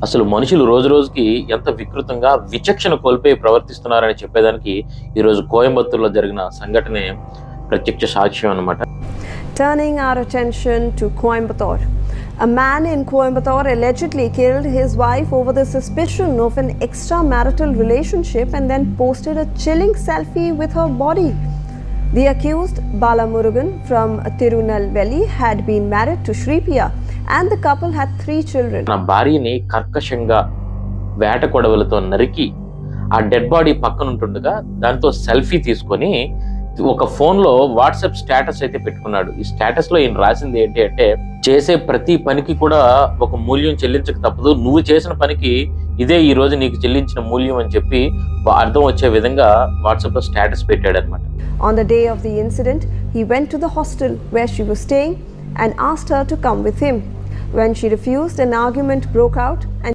అసలు మనుషులు రోజు రోజుకి ఎంత వికృతంగా విచక్షణ కోల్పోయి ప్రవర్తిస్తున్నారని చెప్పేదానికి ఈరోజు కోయంబత్తూరులో జరిగిన సంఘటనే ప్రత్యక్ష సాక్ష్యం అన్నమాట. Turning our attention to Coimbatore. A man in Coimbatore allegedly killed his wife over the suspicion of an extramarital relationship and then posted a chilling selfie with her body. The accused, Bala Murugan from Tirunelveli, had been married to Shripriya and the couple had 3 children. నా భార్యని కర్కశంగా వేట కొడవలతో నరికి ఆ dead body పక్కన ఉంటుండగా దాంతో selfie తీసుకొని ఒక ఫోన్లో వాట్సాప్ స్టేటస్ అయితే పెట్టుకున్నాడు. ఈ స్టేటస్లో ఈయన రాసింది ఏంటి అంటే, చేసే ప్రతి పనికి కూడా ఒక మూల్యం చెల్లించక తప్పదు, నువ్వు చేసిన పనికి ఇదే ఈ రోజు నీకు చెల్లించిన మూల్యం అని చెప్పి అర్థం వచ్చే విధంగా వాట్సాప్లో స్టేటస్ పెట్టాడు అనమాట. On the day of the incident, he went to the hostel where she was staying and asked her to come with him. When she refused, an argument broke out and